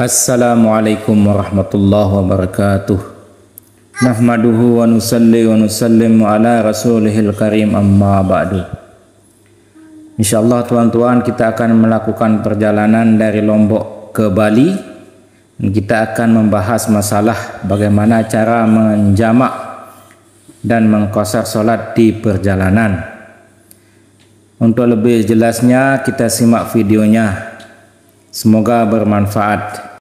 Assalamualaikum warahmatullahi wabarakatuh. Nahmaduhu wa nusalli wa nusallimu ala rasulihil karim, amma ba'du. Insyaallah tuan-tuan, kita akan melakukan perjalanan dari Lombok ke Bali. Kita akan membahas masalah bagaimana cara menjamak dan mengqashar salat di perjalanan. Untuk lebih jelasnya kita simak videonya. Semoga bermanfaat.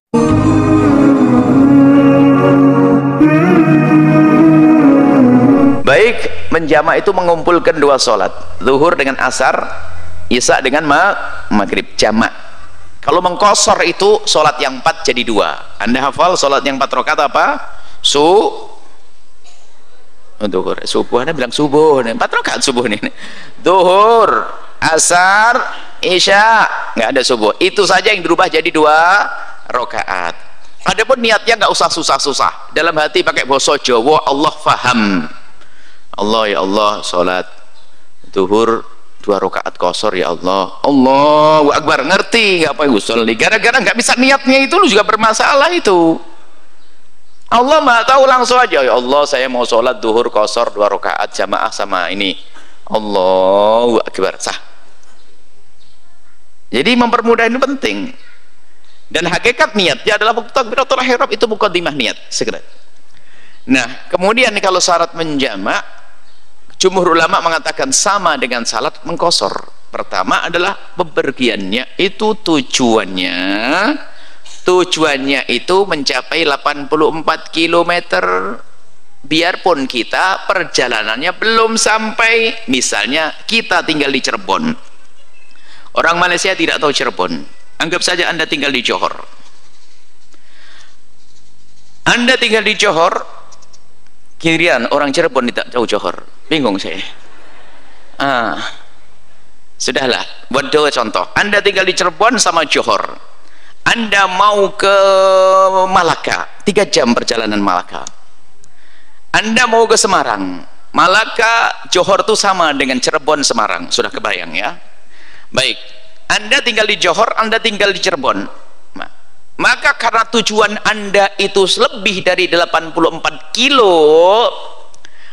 Baik, menjamak itu mengumpulkan dua sholat, zuhur dengan asar, isya dengan maghrib, jamak. Kalau mengqashar itu sholat yang 4 jadi 2. Anda hafal sholat yang 4 rakaat apa? Zuhur, subuh, Anda bilang subuh, 4 rakaat subuh nih. Zuhur, asar, isya, nggak ada subuh. Itu saja yang dirubah jadi 2 rakaat. Adapun niatnya nggak usah susah-susah. Dalam hati pakai basa Jawa, Allah faham. Allah, ya Allah, sholat zuhur 2 rakaat qashar, ya Allah, Allahu Akbar, ngerti apa yang usolli. Gara-gara nggak bisa niatnya itu lu juga bermasalah itu. Allah maha tahu, langsung aja, ya Allah saya mau sholat zuhur qashar 2 rakaat jamaah sama ini, Allahu Akbar, sah. Jadi mempermudah ini penting. Dan hakikat niatnya adalah waktu takbiratul ihram, itu muqaddimah niat segera. Nah, kemudian kalau syarat menjamak, jumhur ulama mengatakan sama dengan salat mengqashar. Pertama adalah bepergiannya itu tujuannya itu mencapai 84 km, biarpun kita perjalanannya belum sampai. Misalnya kita tinggal di Cirebon, orang Malaysia tidak tahu Cirebon, anggap saja Anda tinggal di Johor. Anda tinggal di Johor, kirian orang Cirebon tidak tahu Johor, bingung saya. Sudahlah, buat 2 contoh. Anda tinggal di Cirebon sama Johor, Anda mau ke Malaka, 3 jam perjalanan Malaka. Anda mau ke Semarang, Malaka, Johor itu sama dengan Cirebon, Semarang, sudah kebayang ya. Baik, Anda tinggal di Johor, Anda tinggal di Cirebon, maka karena tujuan Anda itu lebih dari 84 kilo,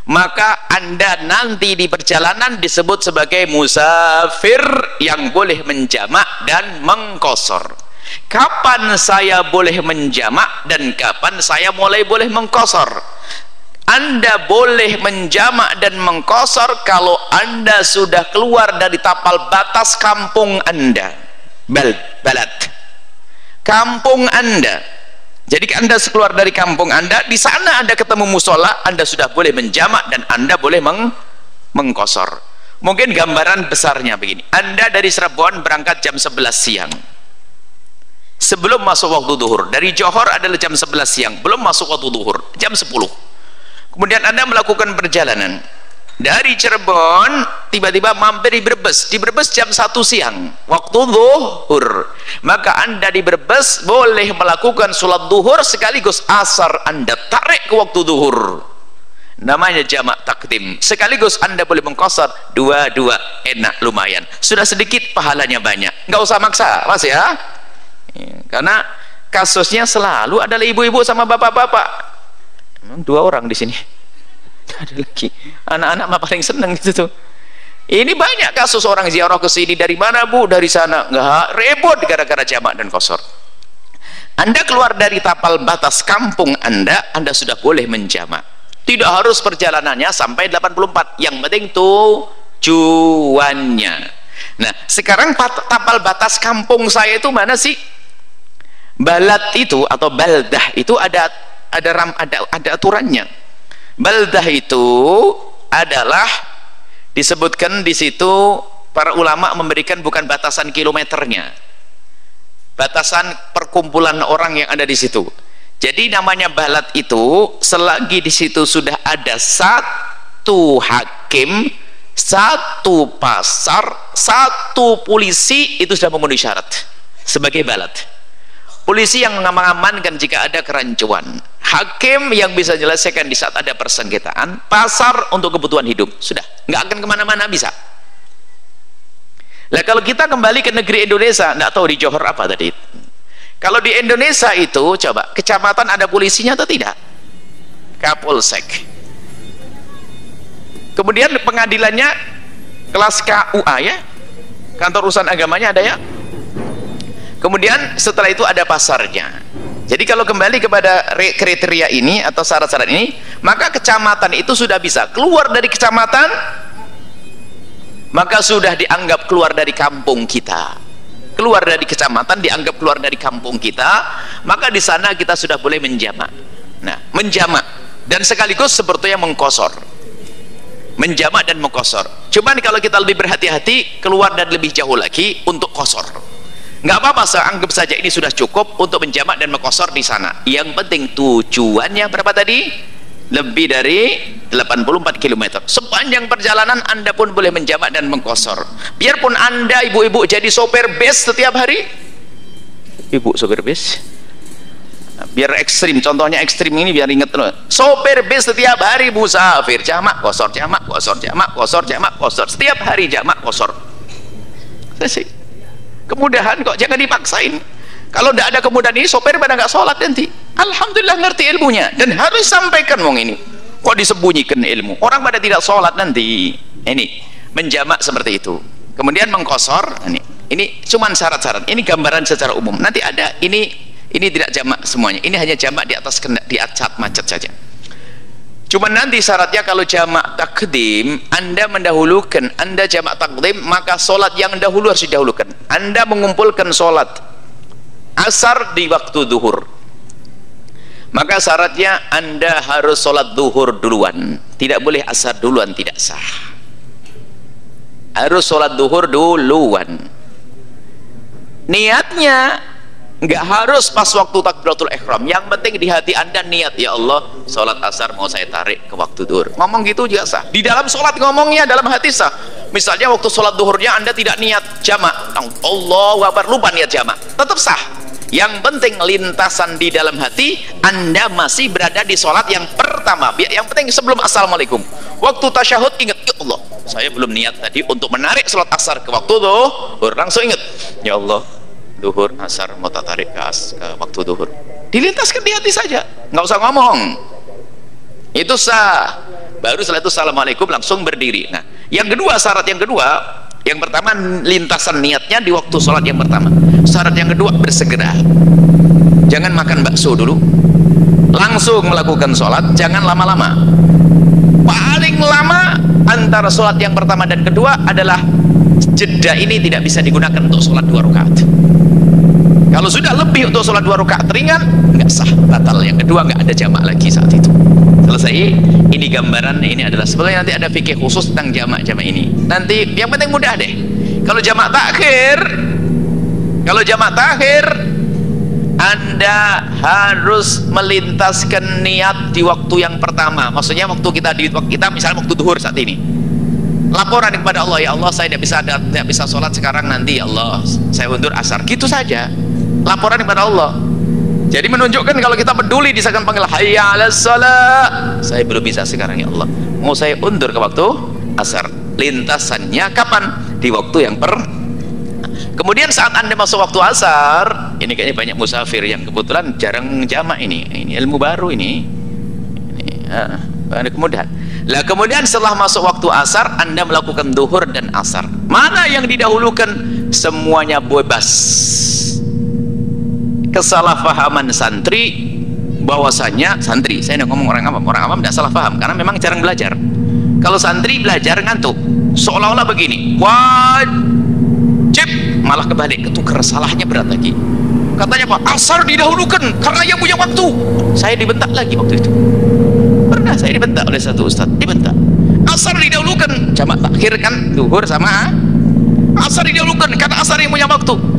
maka Anda nanti di perjalanan disebut sebagai musafir yang boleh menjamak dan mengqashar. Kapan saya boleh menjamak dan kapan saya mulai boleh mengqashar? Anda boleh menjamak dan mengqashar kalau Anda sudah keluar dari tapal batas kampung Anda, balad kampung Anda. Jadi Anda keluar dari kampung Anda, di sana Anda ketemu musola, Anda sudah boleh menjamak dan Anda boleh mengqashar. Mungkin gambaran besarnya begini, Anda dari Cirebon berangkat jam 11 siang sebelum masuk waktu zuhur. Dari Johor adalah jam 11 siang belum masuk waktu zuhur, jam 10. Kemudian Anda melakukan perjalanan dari Cirebon, tiba-tiba mampir di Brebes jam 1 siang waktu zuhur, maka Anda di Brebes boleh melakukan sholat zuhur sekaligus asar. Anda tarik ke waktu zuhur, namanya jamak takdim, sekaligus Anda boleh mengqashar 2-2, enak, lumayan, sudah sedikit pahalanya banyak, nggak usah maksa mas ya. Karena kasusnya selalu adalah ibu-ibu sama bapak-bapak. Memang 2 orang di sini, ada lagi anak-anak mah paling seneng gitu tuh. Ini banyak kasus orang ziarah ke sini, dari mana Bu? Dari sana, nggak repot gara-gara jamak dan qashar. Anda keluar dari tapal batas kampung Anda sudah boleh menjamak. Tidak harus perjalanannya sampai 84, yang penting tujuannya. Nah, sekarang tapal batas kampung saya itu mana sih? Balad itu atau baldah itu ada aturannya. Baldah itu adalah disebutkan di situ, para ulama memberikan bukan batasan kilometernya, batasan perkumpulan orang yang ada di situ. Jadi namanya balad itu selagi di situ sudah ada 1 hakim, 1 pasar, 1 polisi, itu sudah memenuhi syarat sebagai balad. Polisi yang mengamankan jika ada kerancuan, hakim yang bisa menyelesaikan di saat ada persengketaan, pasar untuk kebutuhan hidup, sudah nggak akan kemana-mana bisa. Lah kalau kita kembali ke negeri Indonesia, nggak tahu di Johor apa tadi, Kalau di Indonesia itu coba kecamatan ada polisinya atau tidak? Kapolsek. Kemudian pengadilannya kelas KUA ya, kantor urusan agamanya ada ya. Kemudian setelah itu ada pasarnya. Jadi kalau kembali kepada kriteria ini atau syarat-syarat ini, maka kecamatan itu sudah bisa keluar dari kecamatan, maka sudah dianggap keluar dari kampung kita. Keluar dari kecamatan dianggap keluar dari kampung kita, maka di sana kita sudah boleh menjamak. Nah, menjamak dan sekaligus sebetulnya mengkosor. Menjamak dan mengkosor. Cuman kalau kita lebih berhati-hati, keluar dan lebih jauh lagi untuk kosor. Nggak apa-apa, anggap saja ini sudah cukup untuk menjamak dan mengkosor di sana. Yang penting tujuannya berapa tadi? Lebih dari 84 km. Sepanjang perjalanan Anda pun boleh menjamak dan mengkosor. Biarpun Anda ibu-ibu jadi sopir bis setiap hari. Ibu sopir bis. Biar ekstrim, contohnya ekstrim ini biar inget loh. Sopir bis setiap hari musafir, jamak kosor, jamak kosor, jamak kosor, jamak kosor. Setiap hari jamak kosor. Selesai. Kemudahan kok, jangan dipaksain. Kalau tidak ada kemudahan ini, sopir pada nggak sholat nanti. Alhamdulillah ngerti ilmunya dan harus sampaikan wong ini. Kok disembunyikan ilmu? Orang pada tidak sholat nanti. Ini menjamak seperti itu. Kemudian mengkosor. Ini cuman syarat-syarat. Ini gambaran secara umum. Nanti ada ini tidak jamak semuanya. Ini hanya jamak di atas di acat macet saja. Cuman nanti syaratnya kalau jamak takdim, Anda mendahulukan, Anda jamak takdim, maka sholat yang dahulu harus didahulukan. Anda mengumpulkan sholat asar di waktu zuhur, maka syaratnya Anda harus sholat zuhur duluan, tidak boleh asar duluan, tidak sah. Harus sholat zuhur duluan. Niatnya nggak harus pas waktu takbiratul ihram, yang penting di hati Anda niat, ya Allah sholat asar mau saya tarik ke waktu zuhur. Ngomong gitu juga sah. Di dalam sholat ngomongnya dalam hati sah. Misalnya waktu sholat zuhurnya Anda tidak niat jamak, Allahu Akbar, lupa niat jamak, tetap sah. Yang penting lintasan di dalam hati Anda masih berada di sholat yang pertama. Yang penting sebelum assalamualaikum, waktu tasyahud ingat, ya Allah saya belum niat tadi untuk menarik sholat asar ke waktu zuhur, langsung ingat, ya Allah zuhur asar mau tarik ke waktu zuhur. Dilintaskan di hati saja, nggak usah ngomong, itu sah. Baru setelah itu assalamualaikum langsung berdiri. Nah, yang kedua, syarat yang kedua, yang pertama lintasan niatnya di waktu sholat yang pertama. Syarat yang kedua bersegera, jangan makan bakso dulu, langsung melakukan sholat, jangan lama-lama. Paling lama antara sholat yang pertama dan kedua adalah jeda ini tidak bisa digunakan untuk sholat 2 rakaat. Kalau sudah lebih untuk sholat 2 rakaat ringan, nggak sah, batal. Yang kedua nggak ada jamak lagi saat itu. Selesai. Ini gambaran, ini adalah sebenarnya nanti ada fikih khusus tentang jamak-jamak ini. Nanti yang penting mudah deh. Kalau jamak takhir, Anda harus melintaskan niat di waktu yang pertama. Maksudnya waktu kita misalnya waktu zuhur saat ini. Laporan kepada Allah, ya Allah saya tidak bisa sholat sekarang, nanti ya Allah saya undur asar. Gitu saja. Laporan kepada Allah. Jadi menunjukkan kalau kita peduli di saat panggil hayya 'alas shalah, saya belum bisa sekarang ya Allah, mau saya undur ke waktu asar. Lintasannya kapan? Di waktu yang kemudian saat Anda masuk waktu asar, ini kayaknya banyak musafir yang kebetulan jarang jamak ini ilmu baru ini ada kemudahan. Lah kemudian setelah masuk waktu asar, Anda melakukan zuhur dan asar. Mana yang didahulukan? Semuanya bebas. Kesalahpahaman santri bahwasanya santri, saya tidak ngomong orang awam tidak salah paham karena memang jarang belajar. Kalau santri belajar ngantuk, seolah-olah begini, wajib, malah kebalik, ketukar, salahnya berat lagi. Katanya Pak, asar didahulukan karena yang punya waktu. Saya dibentak lagi waktu itu. Pernah saya dibentak oleh satu ustadz, dibentak. Asar didahulukan, jamak takhir kan, zuhur sama asar didahulukan karena asar yang punya waktu.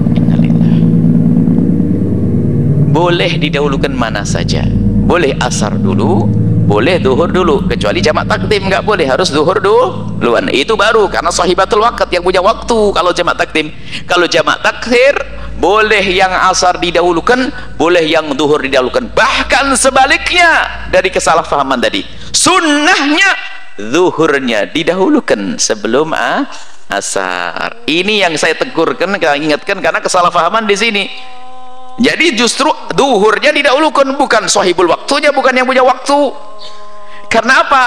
Boleh didahulukan mana saja, boleh asar dulu, boleh zuhur dulu, kecuali jamak takdim nggak boleh, harus zuhur duluan. Itu baru karena sahibatul waqt yang punya waktu. Kalau jamak takdim, kalau jamak takhir boleh yang asar didahulukan, boleh yang zuhur didahulukan. Bahkan sebaliknya dari kesalahpahaman tadi, sunnahnya zuhurnya didahulukan sebelum asar. Ini yang saya tegurkan, ingatkan karena kesalahpahaman di sini. Jadi justru duhurnya didahulukan, bukan sahibul waktunya, bukan yang punya waktu. Karena apa?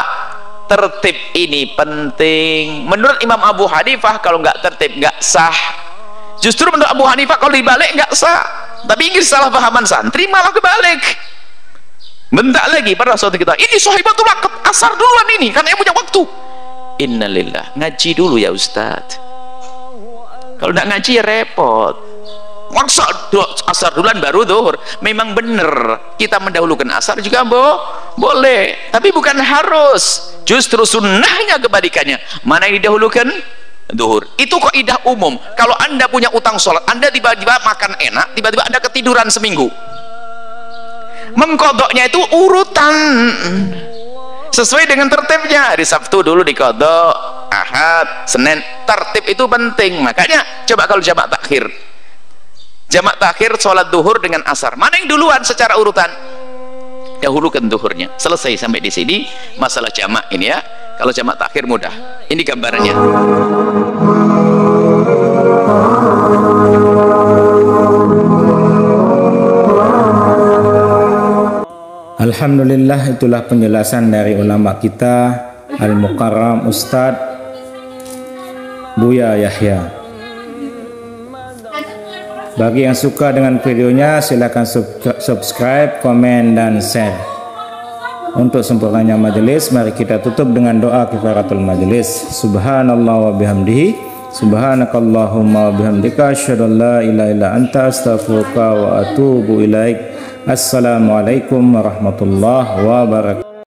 Tertib ini penting. Menurut Imam Abu Hanifah kalau nggak tertib nggak sah. Justru menurut Abu Hanifah kalau dibalik nggak sah. Tapi ingin salah pahaman santri malah kebalik. Bentar lagi pada suatu kita, ini sahibatul waqt, asar duluan ini karena yang punya waktu. Innalillah, ngaji dulu ya Ustadz. Kalau nggak ngaji ya repot. Maksa asar duluan baru zuhur. Memang benar kita mendahulukan asar juga boleh, tapi bukan harus. Justru sunnahnya kebalikannya. Mana yang didahulukan? Zuhur. Itu kaidah umum. Kalau anda punya utang sholat, anda tiba-tiba makan enak, tiba-tiba anda ketiduran seminggu, mengkodoknya itu urutan sesuai dengan tertibnya. Hari Sabtu dulu dikodok, Ahad, Senin. Tertib itu penting. Makanya coba kalau jamak takhir sholat duhur dengan asar, mana yang duluan secara urutan? Dahulukan duhurnya. Selesai sampai di sini masalah jamak ini ya. Kalau jamak takhir mudah. Ini gambarannya. Alhamdulillah, itulah penjelasan dari ulama kita Al-Mukarram Ustadz Buya Yahya. Bagi yang suka dengan videonya silakan subscribe, komen, dan share. Untuk sempurnanya majelis, mari kita tutup dengan doa kifaratul majelis. Subhanallah wa bihamdihi, subhanakallahumma wa bihamdika, asyhadu an la ilaha illa anta, astaghfiruka wa atubu ilaik. Assalamualaikum warahmatullahi wabarakatuh.